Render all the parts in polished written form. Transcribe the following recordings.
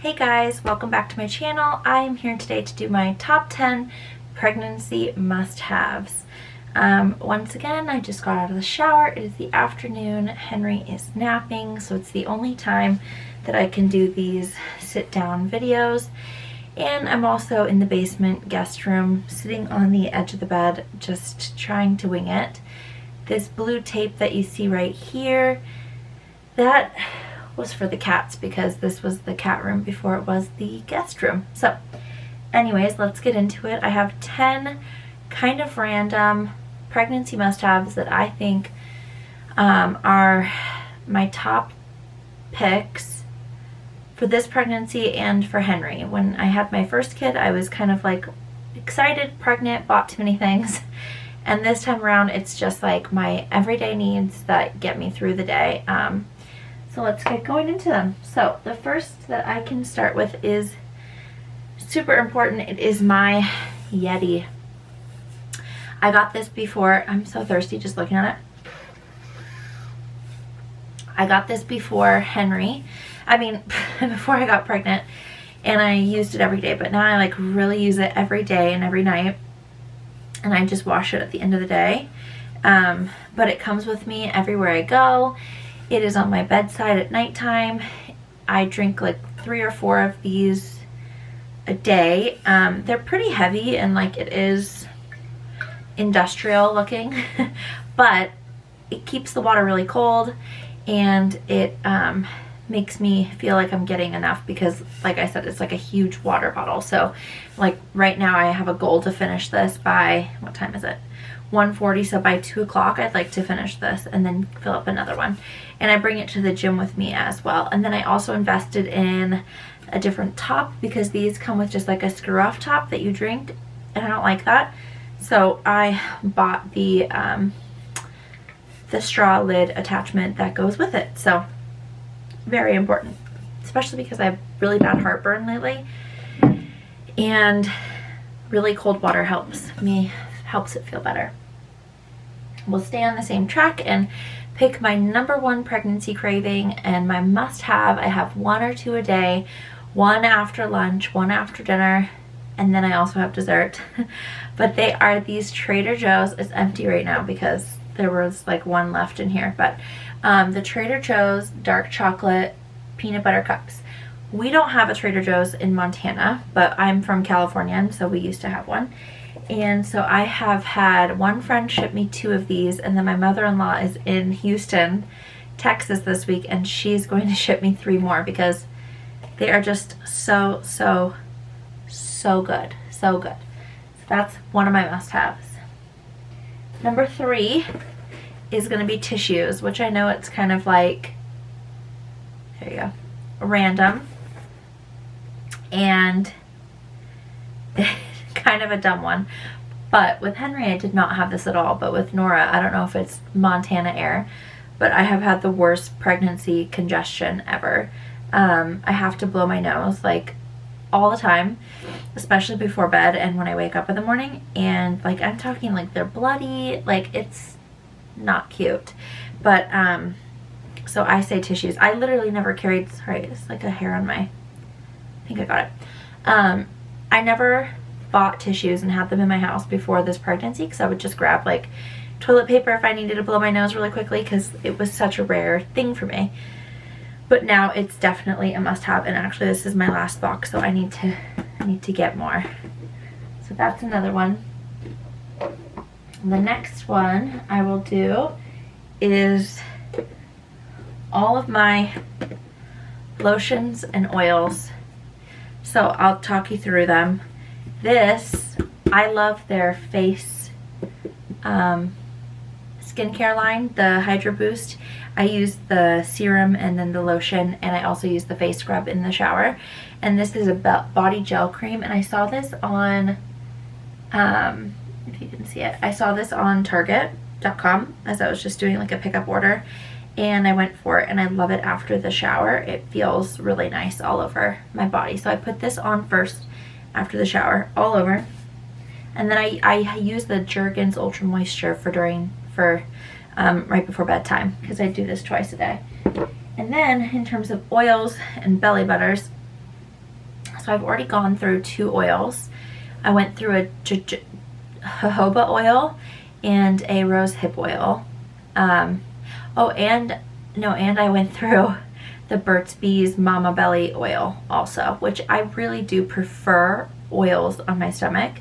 Hey guys, welcome back to my channel. I am here today to do my top 10 pregnancy must-haves. Once again, I just got out of the shower. It is the afternoon. Henry is napping, so it's the only time that I can do these sit-down videos. And I'm also in the basement guest room, sitting on the edge of the bed, just trying to wing it. This blue tape that you see right here, that was for the cats because this was the cat room before it was the guest room. So anyways, let's get into it. I have 10 kind of random pregnancy must-haves that I think are my top picks for this pregnancy and for Henry. When I had my first kid, I was kind of like excited, pregnant, bought too many things. And this time around, it's just like my everyday needs that get me through the day. So let's get going into them. So the first that I can start with is super important. It is my Yeti. I got this before. I'm so thirsty just looking at it. I got this before Henry. I mean, before I got pregnant, and I used it every day, but now I like really use it every day and every night, and I just wash it at the end of the day. But it comes with me everywhere I go. It is on my bedside at nighttime. I drink like 3 or 4 of these a day. They're pretty heavy and like it is industrial looking, but it keeps the water really cold and it makes me feel like I'm getting enough because, like I said, it's like a huge water bottle. So like right now I have a goal to finish this by, what time is it? 1:40, so by 2 o'clock I'd like to finish this and then fill up another one. And I bring it to the gym with me as well. And then I also invested in a different top because these come with just like a screw off top that you drink, and I don't like that. So I bought the straw lid attachment that goes with it. So very important, especially because I have really bad heartburn lately, and really cold water helps it feel better. We'll stay on the same track and pick my #1 pregnancy craving and my must-have. I have 1 or 2 a day, 1 after lunch, 1 after dinner, and then I also have dessert. But they are these Trader Joe's. It's empty right now because there was like 1 left in here, but the Trader Joe's dark chocolate peanut butter cups. We don't have a Trader Joe's in Montana, but I'm from California, and so we used to have one. And so I have had one friend ship me 2 of these, and then my mother-in-law is in Houston, Texas this week, and she's going to ship me 3 more because they are just so good. So good. So that's one of my must-haves. Number 3 is going to be tissues, which I know it's kind of like, there you go, random and kind of a dumb one. But with Henry I did not have this at all, but with Nora, I don't know if it's Montana air, but I have had the worst pregnancy congestion ever. I have to blow my nose like all the time, especially before bed and when I wake up in the morning, and like I'm talking like they're bloody, like it's not cute. But so I say tissues. I literally never carried, sorry, it's like a hair on my, I think I got it. I never bought tissues and had them in my house before this pregnancy because I would just grab like toilet paper if I needed to blow my nose really quickly because it was such a rare thing for me. But now it's definitely a must-have, and actually this is my last box, so I need to get more. So that's another one. The next one I will do is all of my lotions and oils. So I'll talk you through them. This, I love their face skincare line, the Hydro Boost. I use the serum and then the lotion, and I also use the face scrub in the shower. And this is a body gel cream, and I saw this on, if you can see it, I saw this on Target.com as I was just doing like a pickup order, and I went for it, and I love it after the shower. It feels really nice all over my body. So I put this on first after the shower, all over. And then I use the Jergens Ultra Moisture for right before bedtime because I do this twice a day. And then in terms of oils and belly butters, So I've already gone through 2 oils. I went through a jojoba oil and a rose hip oil. And I went through the Burt's Bees Mama Belly oil also, which I really do prefer oils on my stomach.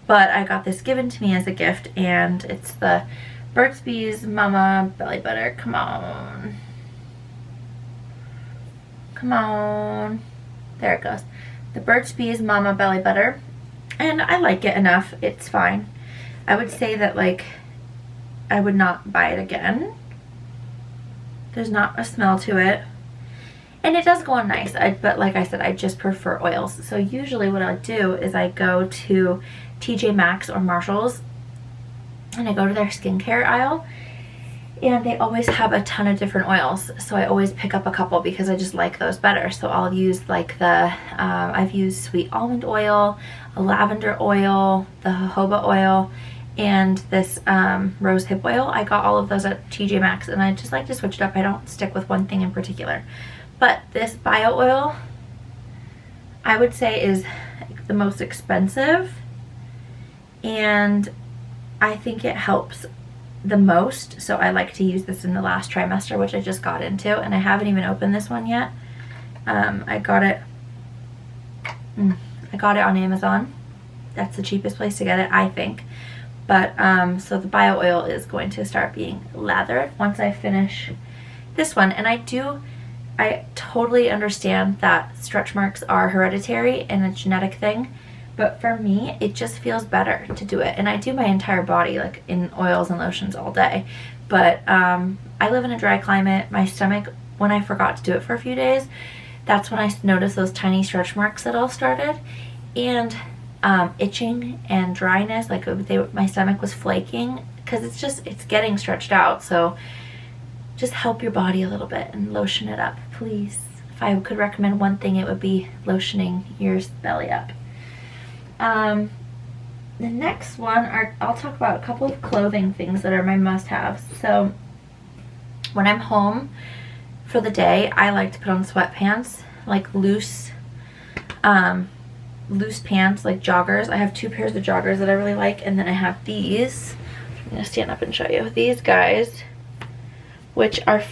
But I got this given to me as a gift, and it's the Burt's Bees Mama Belly Butter. Come on. Come on. There it goes. The Burt's Bees Mama Belly Butter. And I like it enough. It's fine. I would say that, like, I would not buy it again. There's not a smell to it. And it does go on nice. But like I said, I just prefer oils. So usually what I do is I go to TJ Maxx or Marshall's, and I go to their skincare aisle, and they always have a ton of different oils. So I always pick up a couple because I just like those better. So I'll use like the, I've used sweet almond oil, a lavender oil, the jojoba oil, and this rose hip oil. I got all of those at TJ Maxx, and I just like to switch it up. I don't stick with one thing in particular. But this bio oil, I would say, is the most expensive, and I think it helps the most. So I like to use this in the last trimester, which I just got into, and I haven't even opened this one yet. I got it on Amazon. That's the cheapest place to get it, I think. But so the bio oil is going to start being lathered once I finish this one. And I totally understand that stretch marks are hereditary and a genetic thing, but for me, it just feels better to do it. And I do my entire body, like, in oils and lotions all day. But I live in a dry climate. My stomach, when I forgot to do it for a few days, that's when I noticed those tiny stretch marks that all started. And itching and dryness, like my stomach was flaking, because it's getting stretched out. So just help your body a little bit and lotion it up, please. If I could recommend one thing, it would be lotioning your belly up. The next one I'll talk about a couple of clothing things that are my must-haves. So when I'm home for the day, I like to put on sweatpants, like loose pants, like joggers. I have 2 pairs of joggers that I really like, and then I have these. I'm gonna stand up and show you these guys, which are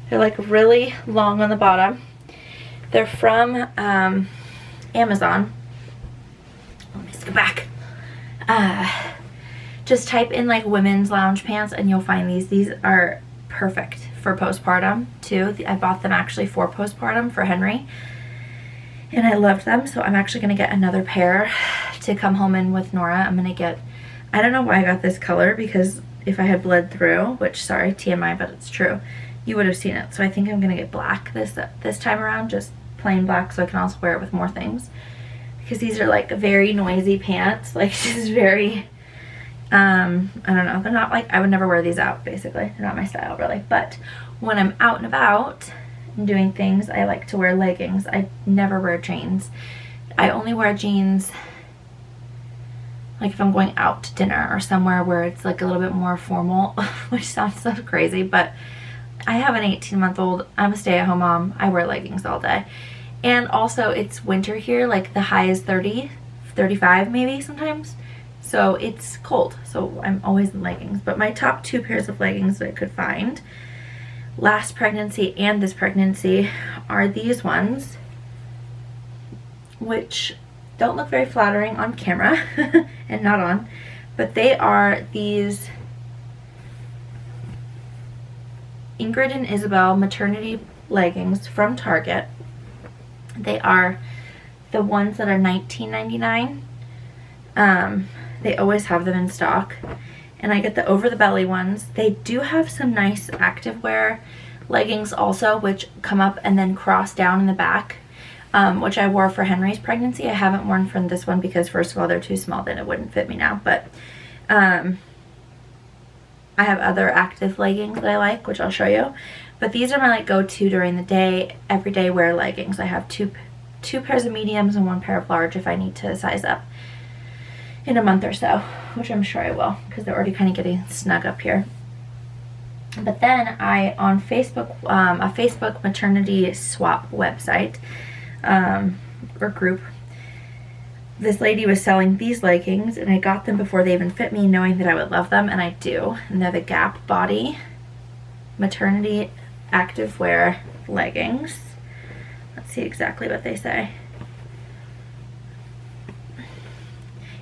they're like really long on the bottom. They're from Amazon. Let me go back. Just type in like women's lounge pants and you'll find these. These are perfect for postpartum too. I bought them actually for postpartum for Henry, and I loved them. So I'm actually gonna get another pair to come home in with Nora. I don't know why I got this color, because if I had bled through, which, sorry, TMI, but it's true, you would have seen it. So I think I'm gonna get black this time around, just plain black, so I can also wear it with more things, because these are like very noisy pants. Like, this is very I don't know, they're not like, I would never wear these out, basically. They're not my style really. But when I'm out and about and doing things, I like to wear leggings. I never wear jeans. I only wear jeans like if I'm going out to dinner or somewhere where it's like a little bit more formal, which sounds so crazy, but I have an 18-month-old. I'm a stay-at-home mom. I wear leggings all day. And also, it's winter here. Like, the high is 30, 35 maybe sometimes. So it's cold. So I'm always in leggings. But my top 2 pairs of leggings that I could find last pregnancy and this pregnancy are these ones, which don't look very flattering on camera and not on, but they are these Ingrid and Isabel maternity leggings from Target. They are the ones that are $19.99. They always have them in stock, and I get the over the belly ones. They do have some nice activewear leggings also, which come up and then cross down in the back, which I wore for Henry's pregnancy. I haven't worn for this one because, first of all, they're too small, then it wouldn't fit me now. But I have other active leggings that I like, which I'll show you. But these are my like go-to during the day, everyday wear leggings. I have two pairs of mediums and 1 pair of large if I need to size up in a month or so, which I'm sure I will, because they're already kind of getting snug up here. But then on Facebook, a Facebook maternity swap website, or group, this lady was selling these leggings, and I got them before they even fit me, knowing that I would love them, and I do. And they're the Gap Body Maternity Activewear leggings. Let's see exactly what they say.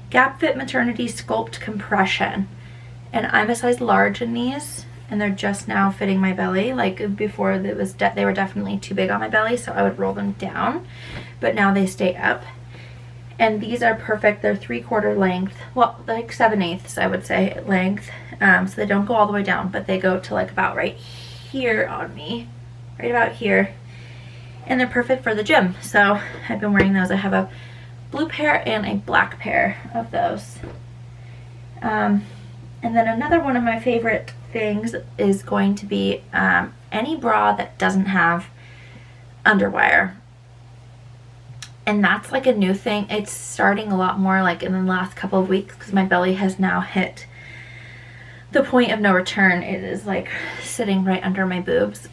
Gap Fit Maternity Sculpt Compression. And I'm a size large in these, and they're just now fitting my belly. Like before, they were definitely too big on my belly, so I would roll them down, but now they stay up. And these are perfect. They're 3/4 length, well, like 7/8 I would say length, so they don't go all the way down, but they go to like about right here on me, right about here, and they're perfect for the gym. So I've been wearing those. I have a blue pair and a black pair of those. And then another one of my favorite things is going to be any bra that doesn't have underwire. And that's like a new thing. It's starting a lot more like in the last couple of weeks, because my belly has now hit the point of no return. It is like sitting right under my boobs.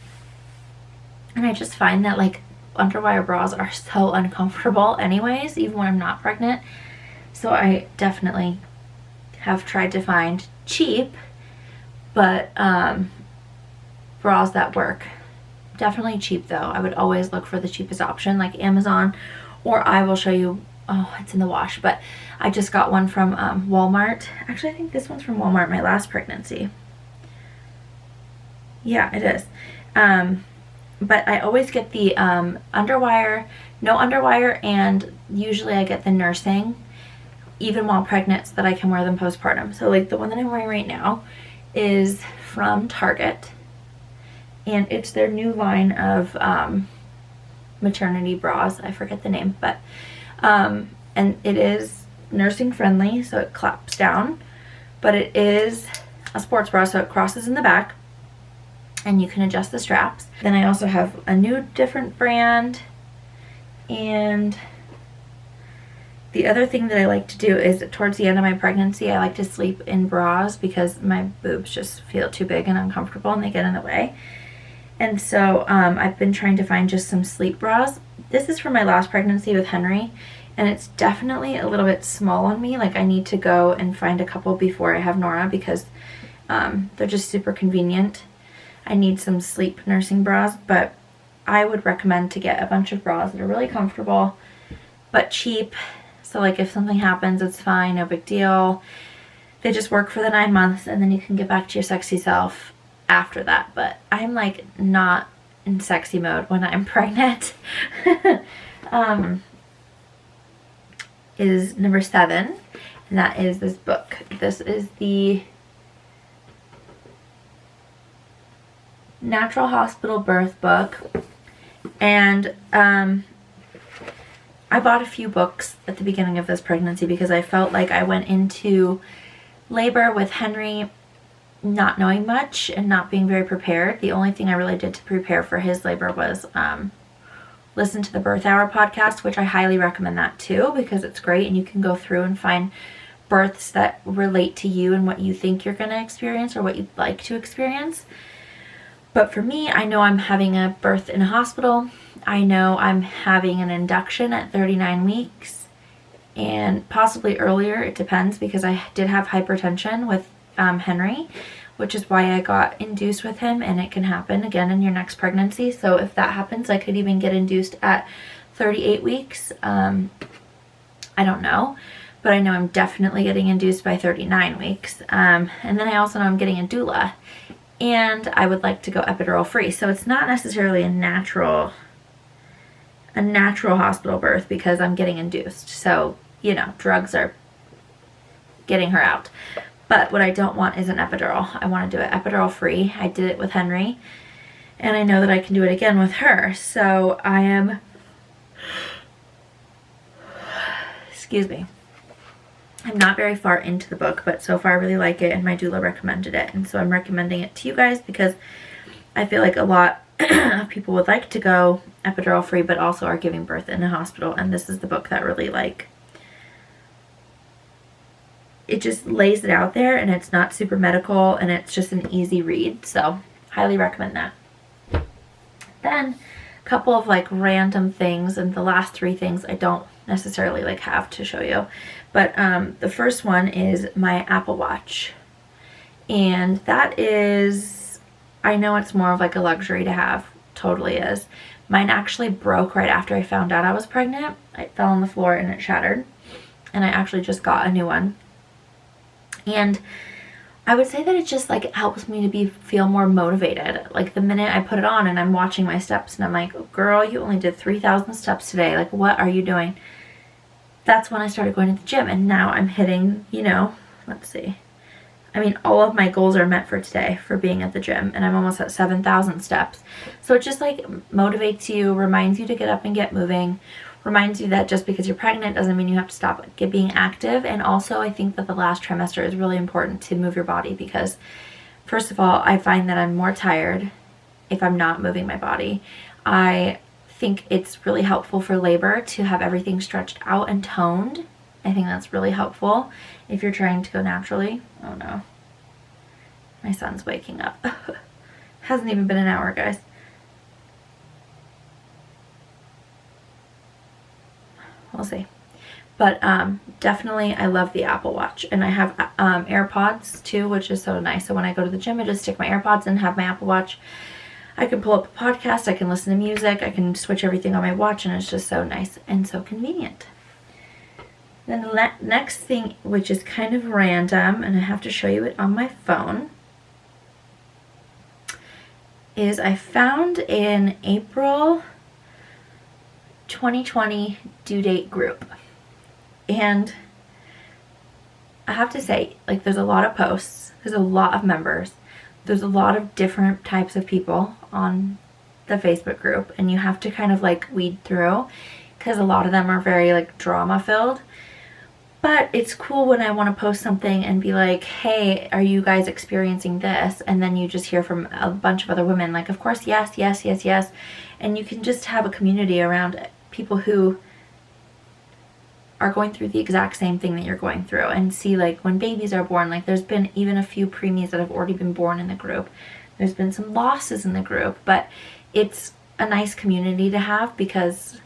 And I just find that like underwire bras are so uncomfortable anyways, even when I'm not pregnant. So I definitely have tried to find cheap but bras that work. Definitely cheap though. I would always look for the cheapest option, like Amazon, or I will show you, oh, it's in the wash, but I just got one from Walmart. Actually, I think this one's from Walmart, my last pregnancy. Yeah, it is. But I always get the underwire, no underwire, and usually I get the nursing, even while pregnant, so that I can wear them postpartum. So like the one that I'm wearing right now is from Target, and it's their new line of maternity bras. I forget the name, but and it is nursing friendly, so it claps down, but it is a sports bra, so it crosses in the back and you can adjust the straps. Then I also have a new different brand, and the other thing that I like to do is towards the end of my pregnancy, I like to sleep in bras because my boobs just feel too big and uncomfortable and they get in the way. And so I've been trying to find just some sleep bras. This is from my last pregnancy with Henry, and it's definitely a little bit small on me. Like I need to go and find a couple before I have Nora, because they're just super convenient. I need some sleep nursing bras, but I would recommend to get a bunch of bras that are really comfortable but cheap. So like if something happens, it's fine, no big deal. They just work for the 9 months, and then you can get back to your sexy self after that. But I'm like not in sexy mode when I'm pregnant. Is number 7, and that is this book. This is the Natural Hospital Birth book, and I bought a few books at the beginning of this pregnancy because I felt like I went into labor with Henry not knowing much and not being very prepared. The only thing I really did to prepare for his labor was listen to the Birth Hour podcast, which I highly recommend that too, because it's great and you can go through and find births that relate to you and what you think you're going to experience or what you'd like to experience. But for me, I know I'm having a birth in a hospital. I know I'm having an induction at 39 weeks and possibly earlier. It depends, because I did have hypertension with Henry, which is why I got induced with him, and it can happen again in your next pregnancy. So if that happens, I could even get induced at 38 weeks. I don't know, but I know I'm definitely getting induced by 39 weeks. And then I also know I'm getting a doula, and I would like to go epidural free. So it's not necessarily a natural hospital birth because I'm getting induced. So, you know, drugs are getting her out. But what I don't want is an epidural. I want to do it epidural free. I did it with Henry, and I know that I can do it again with her. So I am, excuse me, I'm not very far into the book, but so far I really like it, and my doula recommended it. And so I'm recommending it to you guys because I feel like a lot of people would like to go epidural free, but also are giving birth in a hospital. And this is the book that really, like, it just lays it out there, and it's not super medical, and it's just an easy read. So highly recommend that. Then couple of like random things, and the last 3 things I don't necessarily like have to show you. But the first one is my Apple Watch. And that is, I know it's more of like a luxury to have, totally is. Mine actually broke right after I found out I was pregnant. It fell on the floor and it shattered. And I actually just got a new one. And I would say that it just like helps me to feel more motivated. Like the minute I put it on and I'm watching my steps and I'm like, oh, girl, you only did 3,000 steps today. Like, what are you doing? That's when I started going to the gym, and now I'm hitting, you know, let's see. I mean, all of my goals are met for today for being at the gym, and I'm almost at 7,000 steps. So it just like motivates you, reminds you to get up and get moving, reminds you that just because you're pregnant doesn't mean you have to stop being active. And also I think that the last trimester is really important to move your body, because first of all, I find that I'm more tired if I'm not moving my body. I think it's really helpful for labor to have everything stretched out and toned. I think that's really helpful if you're trying to go naturally. Oh no, my son's waking up. Hasn't even been an hour, guys. We'll see. But definitely I love the Apple Watch, and I have AirPods too, which is so nice. So when I go to the gym, I just stick my AirPods and have my Apple Watch. I can pull up a podcast, I can listen to music, I can switch everything on my watch, and it's just so nice and so convenient. Then the next thing, which is kind of random, and I have to show you it on my phone, is I found an April 2020 due date group. And I have to say, like, there's a lot of posts, there's a lot of members, there's a lot of different types of people on the Facebook group, and you have to kind of like weed through, because a lot of them are very like drama filled. But it's cool when I want to post something and be like, hey, are you guys experiencing this? And then you just hear from a bunch of other women like, of course, yes, yes, yes, yes. And you can just have a community around people who are going through the exact same thing that you're going through, and see like when babies are born, like there's been even a few preemies that have already been born in the group. There's been some losses in the group, but it's a nice community to have, because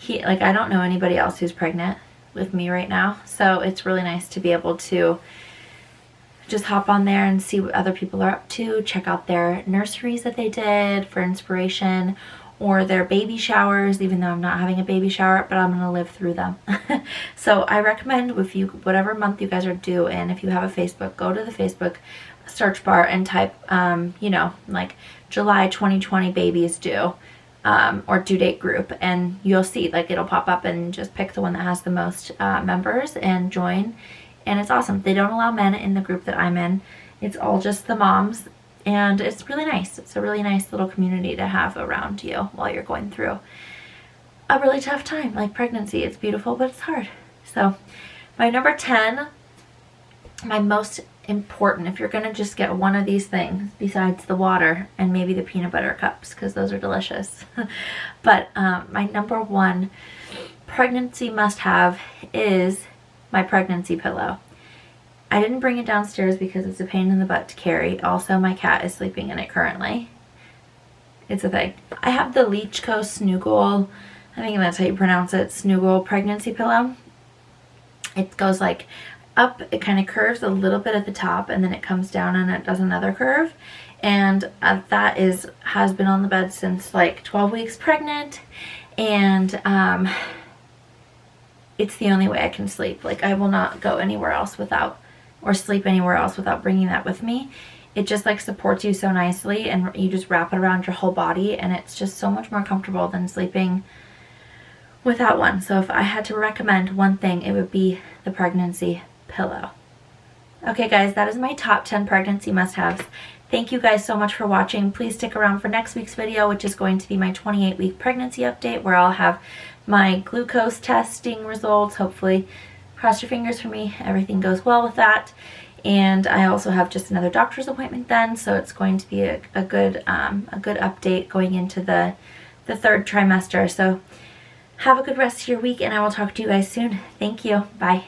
I don't know anybody else who's pregnant with me right now, so it's really nice to be able to just hop on there and see what other people are up to, check out their nurseries that they did for inspiration, or their baby showers, even though I'm not having a baby shower, but I'm gonna live through them. So I recommend, if you, whatever month you guys are due in, if you have a Facebook, go to the Facebook search bar and type, you know, like July 2020 babies due, or due date group, and you'll see, like, it'll pop up, and just pick the one that has the most members and join. And it's awesome. They don't allow men in the group that I'm in. It's all just the moms. And it's really nice. It's a really nice little community to have around you while you're going through a really tough time like pregnancy. It's beautiful, but it's hard. So my number 10, my most important, if you're going to just get one of these things besides the water and maybe the peanut butter cups, because those are delicious. But my number 1 pregnancy must-have is my pregnancy pillow. I didn't bring it downstairs because it's a pain in the butt to carry. Also, my cat is sleeping in it currently. It's a thing. I have the Leechco Snuggle, I think that's how you pronounce it, Snuggle pregnancy pillow. It goes like up, it kind of curves a little bit at the top, and then it comes down and it does another curve. And that has been on the bed since like 12 weeks pregnant, and it's the only way I can sleep. Like, I will not go anywhere else without, or sleep anywhere else without bringing that with me. It just like supports you so nicely, and you just wrap it around your whole body, and it's just so much more comfortable than sleeping without one. So if I had to recommend one thing, it would be the pregnancy pillow. Okay guys, that is my top 10 pregnancy must-haves. Thank you guys so much for watching. Please stick around for next week's video, which is going to be my 28-week pregnancy update, where I'll have my glucose testing results. Hopefully, cross your fingers for me, everything goes well with that. And I also have just another doctor's appointment then, so it's going to be a good update going into the 3rd trimester. So have a good rest of your week, and I will talk to you guys soon. Thank you. Bye.